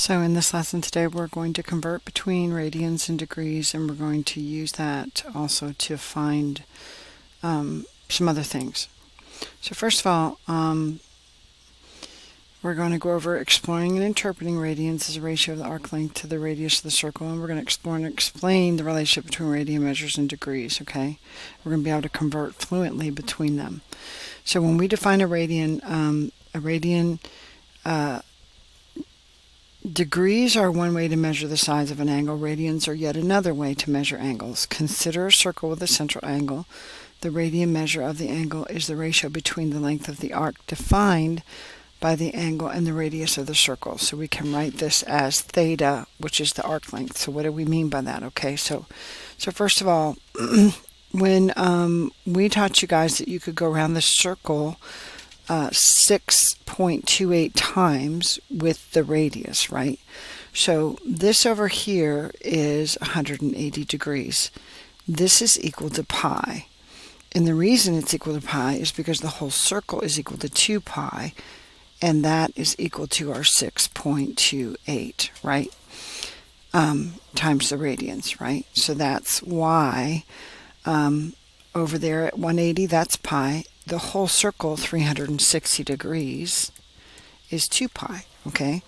So in this lesson today, we're going to convert between radians and degrees, and we're going to use that also to find some other things. So first of all, we're going to go over exploring and interpreting radians as a ratio of the arc length to the radius of the circle, and we're going to explore and explain the relationship between radian measures and degrees, okay? We're going to be able to convert fluently between them. So when we define a radian, degrees are one way to measure the size of an angle. Radians are yet another way to measure angles. Consider a circle with a central angle. The radian measure of the angle is the ratio between the length of the arc defined by the angle and the radius of the circle. So we can write this as theta, which is the arc length. So what do we mean by that? Okay, so first of all, when we taught you guys that you could go around the circle 6.28 times with the radius, right? So this over here is 180 degrees. This is equal to pi. And the reason it's equal to pi is because the whole circle is equal to 2 pi, and that is equal to our 6.28, right? Times the radians, right? So that's why over there at 180, that's pi. The whole circle, 360 degrees, is 2 pi, okay?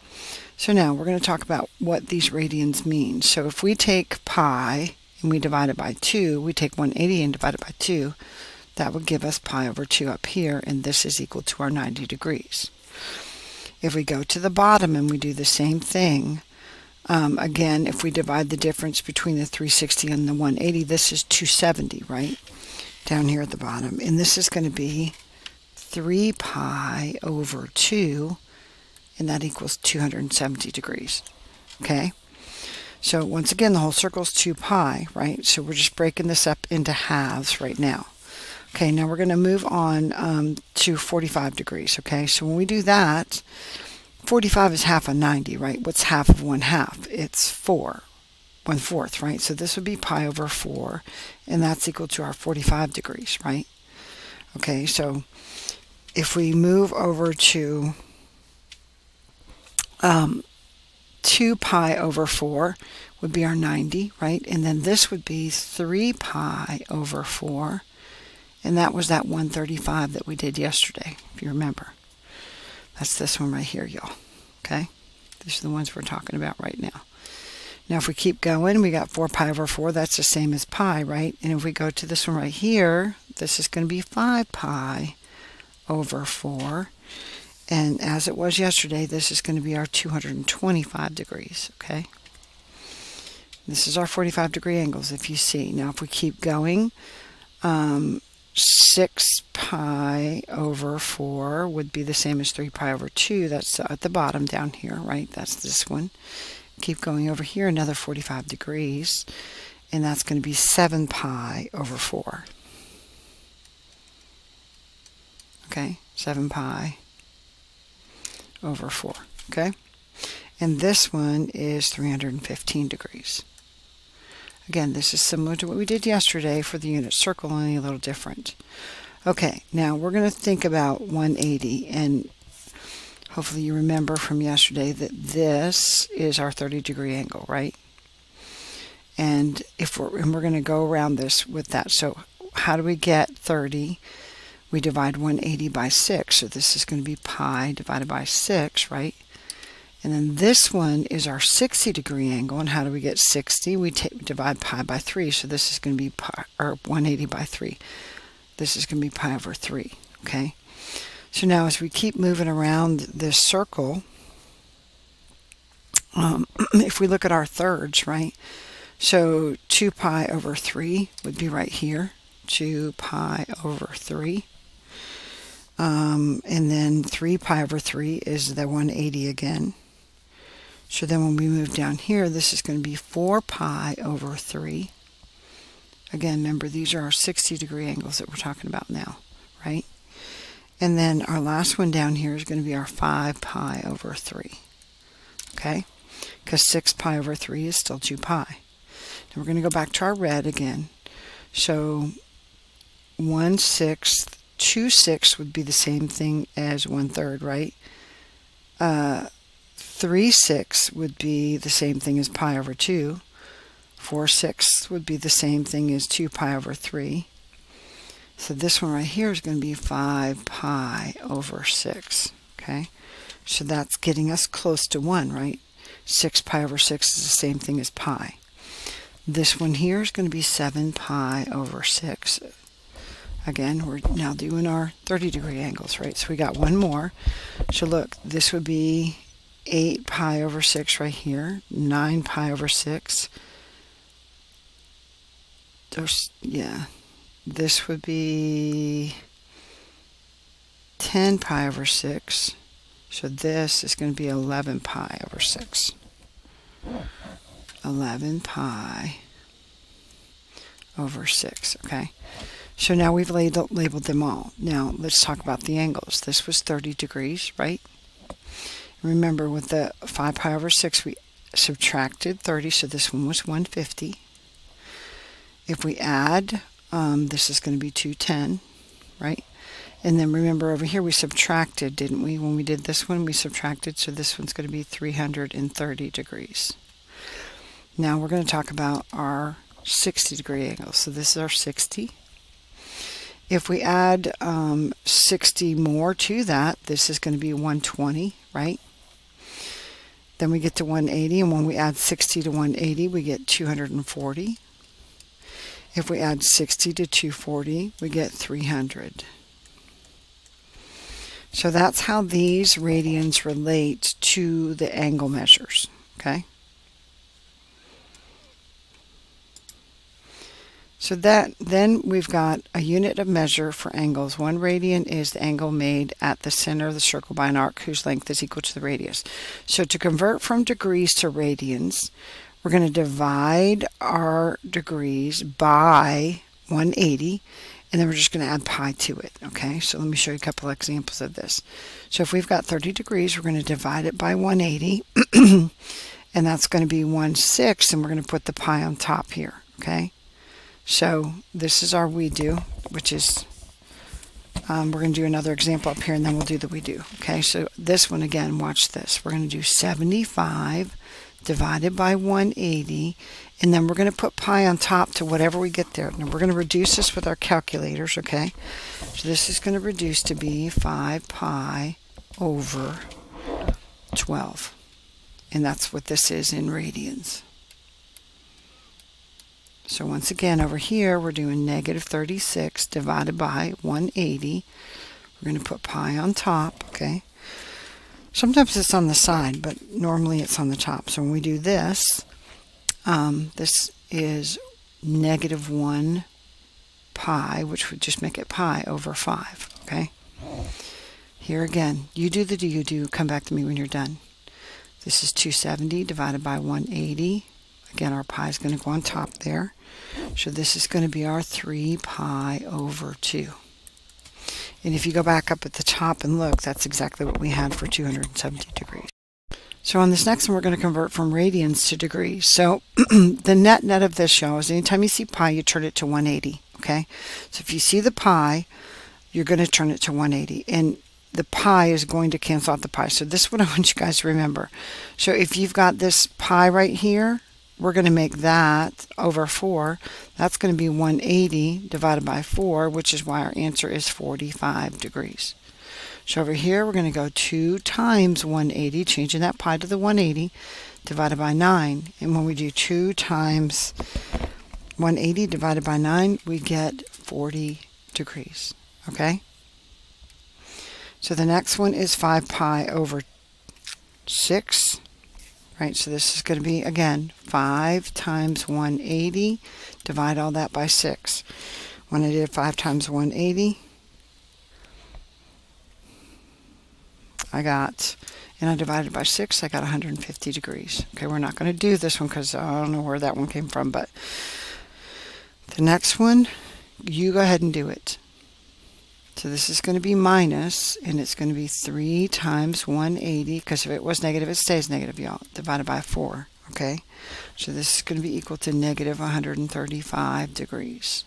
So now we're going to talk about what these radians mean. So if we take pi and we divide it by 2, we take 180 and divide it by 2, that would give us pi over 2 up here, and this is equal to our 90 degrees. If we go to the bottom and we do the same thing, again, if we divide the difference between the 360 and the 180, this is 270, right? Down here at the bottom. And this is going to be 3 pi over 2, and that equals 270 degrees. Okay? So once again, the whole circle is 2 pi, right? So we're just breaking this up into halves right now. Okay, now we're going to move on to 45 degrees, okay? So when we do that, 45 is half of 90, right? What's half of 1/2? It's 4. 1/4, right? So this would be pi over 4, and that's equal to our 45 degrees, right? Okay, so if we move over to 2 pi over 4 would be our 90, right? And then this would be 3 pi over 4, and that was that 135 that we did yesterday, if you remember. That's this one right here, y'all. Okay? These are the ones we're talking about right now. Now if we keep going, we got 4 pi over 4. That's the same as pi, right? And if we go to this one right here, this is going to be 5 pi over 4. And as it was yesterday, this is going to be our 225 degrees, okay? This is our 45 degree angles, if you see. Now if we keep going, 6 pi over 4 would be the same as 3 pi over 2. That's at the bottom down here, right? That's this one. Keep going over here, another 45 degrees, and that's going to be 7 pi over 4. Okay, 7 pi over 4, okay? And this one is 315 degrees. Again, this is similar to what we did yesterday for the unit circle, only a little different. Okay, now we're going to think about 180, and hopefully you remember from yesterday that this is our 30-degree angle, right? And we're going to go around this with that. So how do we get 30? We divide 180 by 6, so this is going to be pi divided by 6, right? And then this one is our 60-degree angle, and how do we get 60? We divide pi by 3, so this is going to be pi, or 180 by 3. This is going to be pi over 3, okay? So now as we keep moving around this circle, if we look at our thirds, right? So 2 pi over 3 would be right here, 2 pi over 3. And then 3 pi over 3 is the 180 again. So then when we move down here, this is going to be 4 pi over 3. Again, remember, these are our 60-degree angles that we're talking about now, right? And then our last one down here is going to be our 5 pi over 3, okay? Because 6 pi over 3 is still 2 pi. Now we're going to go back to our red again. So 1/6, 2/6 would be the same thing as 1/3, right? 3/6 would be the same thing as pi over 2. 4/6 would be the same thing as 2 pi over 3. So this one right here is going to be 5 pi over 6. Okay, so that's getting us close to 1, right? 6 pi over 6 is the same thing as pi. This one here is going to be 7 pi over 6. Again, we're now doing our 30-degree angles, right? So we got one more. So look, this would be 8 pi over 6 right here, 9 pi over 6. This would be 10 pi over 6. So this is going to be 11 pi over 6. 11 pi over 6, okay? So now we've labeled them all. Now let's talk about the angles. This was 30 degrees, right? Remember, with the 5 pi over 6, we subtracted 30, so this one was 150. If we add, this is going to be 210, right? And then remember over here we subtracted, didn't we? When we did this one, we subtracted, so this one's going to be 330 degrees. Now we're going to talk about our 60-degree angle. So this is our 60. If we add 60 more to that, this is going to be 120, right? Then we get to 180, and when we add 60 to 180, we get 240. If we add 60 to 240, we get 300. So that's how these radians relate to the angle measures, okay? So then we've got a unit of measure for angles. 1 radian is the angle made at the center of the circle by an arc whose length is equal to the radius. So to convert from degrees to radians, we're going to divide our degrees by 180, and then we're just going to add pi to it. Okay, so let me show you a couple examples of this. So if we've got 30 degrees, we're going to divide it by 180, and that's going to be 1/6, and we're going to put the pi on top here. Okay. So this is our we do, which is, we're going to do another example up here, and then we'll do the we do. Okay, so this one again, watch this. We're going to do 75 divided by 180, and then we're going to put pi on top to whatever we get there. Now we're going to reduce this with our calculators, okay? So this is going to reduce to be 5 pi over 12. And that's what this is in radians. So once again, over here, we're doing negative 36 divided by 180. We're going to put pi on top, okay? Sometimes it's on the side, but normally it's on the top. So when we do this, this is negative 1 pi, which would just make it pi over 5, okay? Here again, you do the do you do. Come back to me when you're done. This is 270 divided by 180. Again, our pi is going to go on top there. So this is going to be our 3 pi over 2. And if you go back up at the top and look, that's exactly what we had for 270 degrees. So on this next one, we're going to convert from radians to degrees. So the net of this, y'all, is anytime you see pi, you turn it to 180. Okay? So if you see the pi, you're going to turn it to 180. And the pi is going to cancel out the pi. So this is what I want you guys to remember. So if you've got this pi right here, we're going to make that over 4. That's going to be 180 divided by 4, which is why our answer is 45 degrees. So over here, we're going to go 2 times 180, changing that pi to the 180, divided by 9. And when we do 2 times 180 divided by 9, we get 40 degrees. Okay? So the next one is 5 pi over 6. Right, so this is going to be, again, 5 times 180, divide all that by 6. When I did 5 times 180, and I divided by 6, I got 150 degrees. Okay, we're not going to do this one because I don't know where that one came from, but the next one, you go ahead and do it. So this is going to be minus, and it's going to be 3 times 180, because if it was negative, it stays negative, y'all, divided by 4, okay? So this is going to be equal to negative 135 degrees,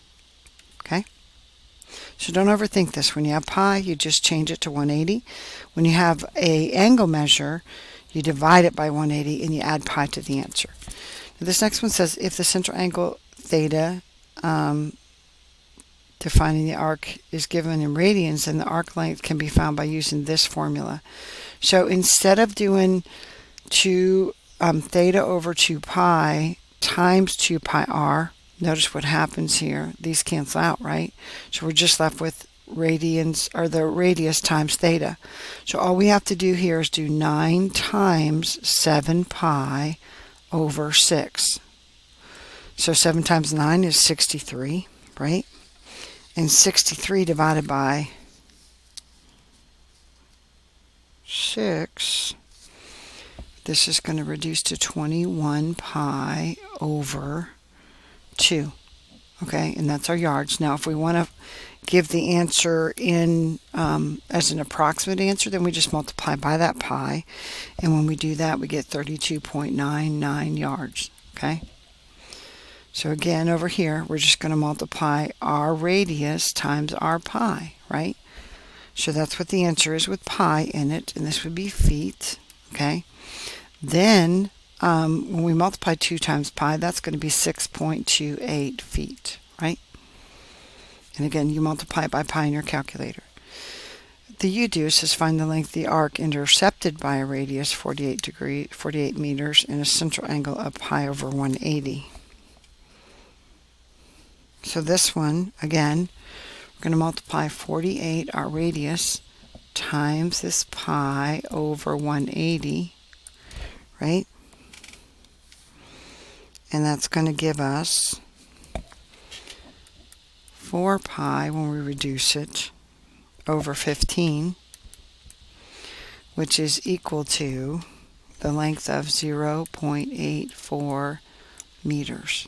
okay? So don't overthink this. When you have pi, you just change it to 180. When you have a angle measure, You divide it by 180 and you add pi to the answer. Now this next one says if the central angle theta defining the arc is given in radians, then the arc length can be found by using this formula. So instead of doing theta over 2 pi times 2 pi r, notice what happens here. These cancel out, right? So we're just left with radians, or the radius times theta. So all we have to do here is do 9 times 7 pi over 6. So 7 times 9 is 63, right? And 63 divided by 6, this is going to reduce to 21 pi over 2. Okay, and that's our yards. Now if we want to give the answer in as an approximate answer, then we just multiply by that pi, and when we do that we get 32.99 yards. Okay, so again over here we're just going to multiply our radius times our pi, right? So that's what the answer is with pi in it, and this would be feet. Okay, then when we multiply 2 times pi, that's going to be 6.28 feet, right? And again, you multiply it by pi in your calculator. The U-do says find the length of the arc intercepted by a radius 48 meters and a central angle of pi over 180. So this one, again, we're going to multiply 48, our radius, times this pi over 180, right? And that's going to give us 4 pi when we reduce it over 15, which is equal to the length of 0.84 meters.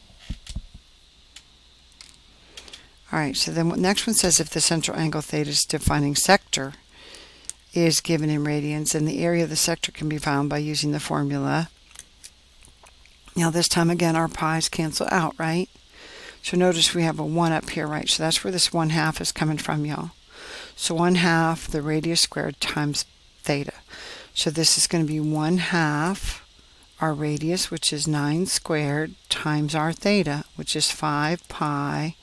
Alright, so then next one says if the central angle theta's defining sector is given in radians, then the area of the sector can be found by using the formula. Now this time again our pi's cancel out, right? So notice we have a 1 up here, right? So that's where this 1/2 is coming from, y'all. So 1/2 the radius squared times theta. So this is going to be 1/2 our radius, which is 9 squared, times our theta, which is 5 pi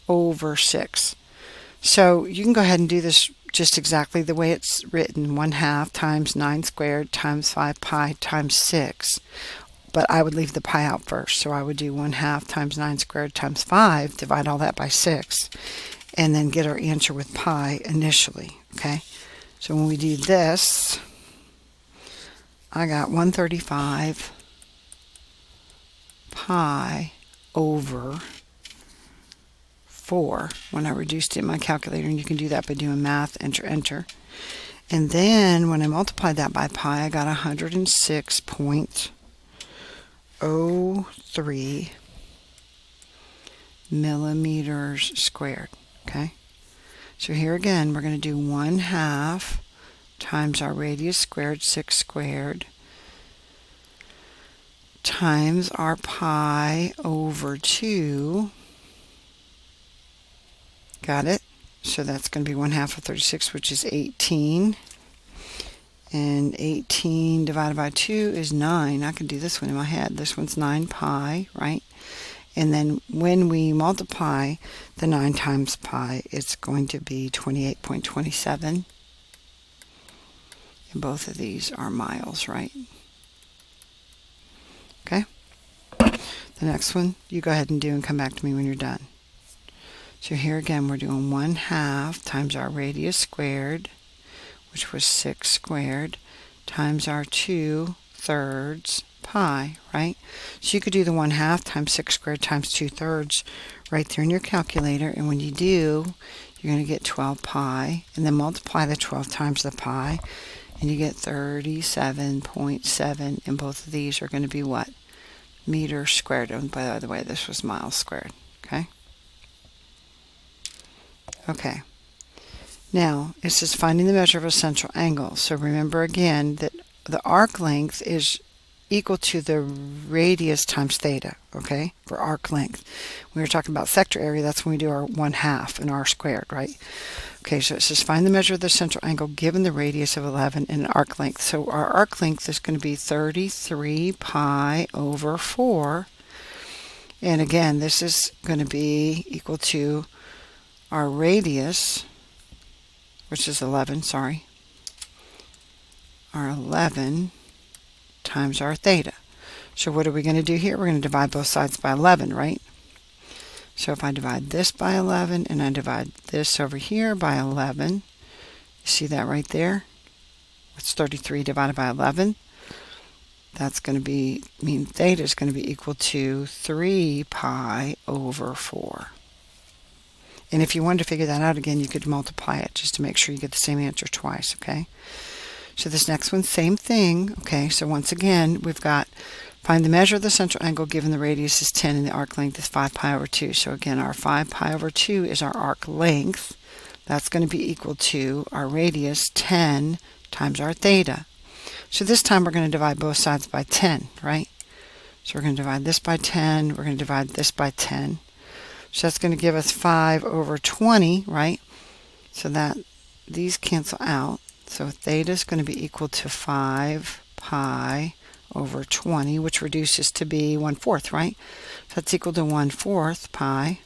over 6. So you can go ahead and do this just exactly the way it's written, 1/2 times 9 squared times 5 pi times 6. But I would leave the pi out first. So I would do 1/2 times 9 squared times 5, divide all that by 6, and then get our answer with pi initially. Okay, so when we do this, I got 135 pi over 4 when I reduced it in my calculator, and you can do that by doing math, enter, enter. And then when I multiplied that by pi, I got 106.03 millimeters squared. Okay, so here again we're going to do 1/2 times our radius squared, 6 squared, times our pi over 2. Got it? So that's going to be 1/2 of 36, which is 18. And 18 divided by 2 is 9. I can do this one in my head. This one's 9 pi, right? And then when we multiply the 9 times pi, it's going to be 28.27. And both of these are miles, right? Okay? The next one, you go ahead and do and come back to me when you're done. So here again, we're doing 1/2 times our radius squared, which was 6 squared, times our 2/3 pi, right? So you could do the 1/2 times 6 squared times 2/3 right there in your calculator, and when you do, you're going to get 12 pi, and then multiply the 12 times the pi, and you get 37.7, and both of these are going to be what? Meters squared. And by the way, this was miles squared, okay? Okay. Now, it says finding the measure of a central angle. So remember again that the arc length is equal to the radius times theta, okay, for arc length. We were talking about sector area, that's when we do our 1/2 and r squared, right? Okay, so it says find the measure of the central angle given the radius of 11 and an arc length. So our arc length is going to be 33 pi over 4. And again, this is going to be equal to our radius, which is 11, sorry. Our 11 times our theta. So what are we going to do here? We're going to divide both sides by 11, right? So if I divide this by 11 and I divide this over here by 11, you see that right there? It's 33 divided by 11. That's going to mean theta is going to be equal to 3 pi over 4. And if you wanted to figure that out again, you could multiply it just to make sure you get the same answer twice, okay? So this next one, same thing, okay? So once again, we've got find the measure of the central angle given the radius is 10 and the arc length is 5 pi over 2. So again, our 5 pi over 2 is our arc length. That's going to be equal to our radius 10 times our theta. So this time we're going to divide both sides by 10, right? So we're going to divide this by 10, we're going to divide this by 10. So that's going to give us 5 over 20, right? So that these cancel out. So theta is going to be equal to 5 pi over 20, which reduces to be 1/4, right? So that's equal to 1/4 pi,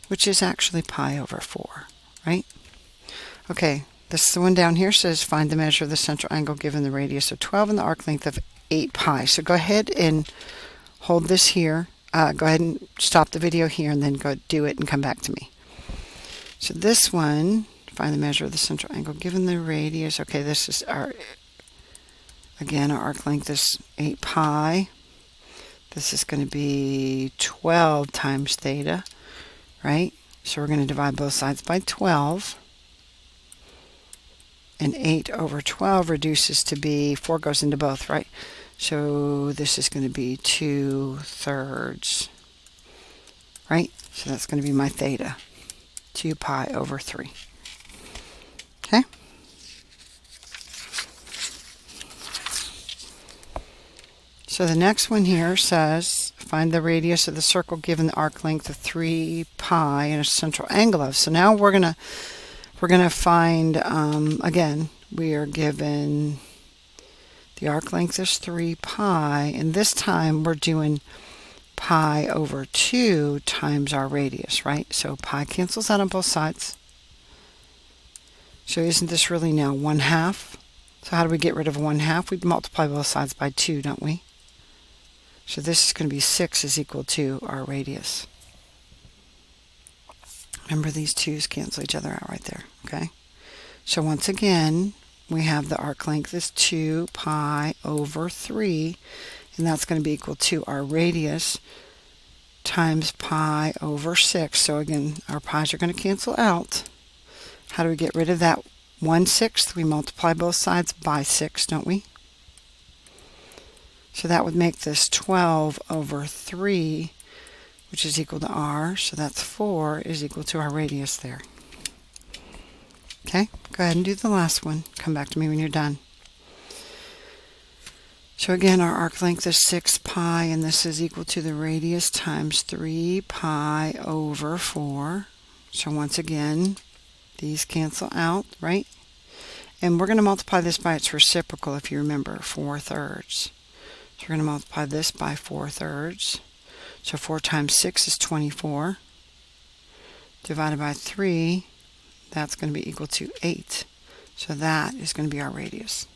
which is actually pi over 4, right? Okay, this one down here says find the measure of the central angle given the radius of 12 and the arc length of 8 pi. So go ahead and hold this here. Go ahead and stop the video here and then go do it and come back to me. So this one, find the measure of the central angle given the radius. Okay, this is our, again, our arc length is 8 pi. This is going to be 12 times theta, right? So we're going to divide both sides by 12. And 8 over 12 reduces to be, 4 goes into both, right? So this is going to be 2/3, right? So that's going to be my theta, 2 pi over 3. Okay? So the next one here says, find the radius of the circle given the arc length of 3 pi and a central angle of. So now we're going to find, again, we are given the arc length is 3 pi, and this time we're doing pi over 2 times our radius, right? So pi cancels out on both sides. So isn't this really now 1/2? So how do we get rid of 1/2? We'd multiply both sides by 2, don't we? So this is going to be 6 is equal to our radius. Remember, these 2's cancel each other out right there, okay? So once again, we have the arc length is 2 pi over 3, and that's going to be equal to our radius times pi over 6. So again, our pi's are going to cancel out. How do we get rid of that 1/6? We multiply both sides by 6, don't we? So that would make this 12 over 3, which is equal to r. So that's 4 is equal to our radius there. Okay, go ahead and do the last one. Come back to me when you're done. So again, our arc length is 6 pi, and this is equal to the radius times 3 pi over 4. So once again, these cancel out, right? And we're going to multiply this by its reciprocal, if you remember, 4/3. So we're going to multiply this by 4/3. So 4 times 6 is 24. Divided by 3, that's going to be equal to 8. So that is going to be our radius.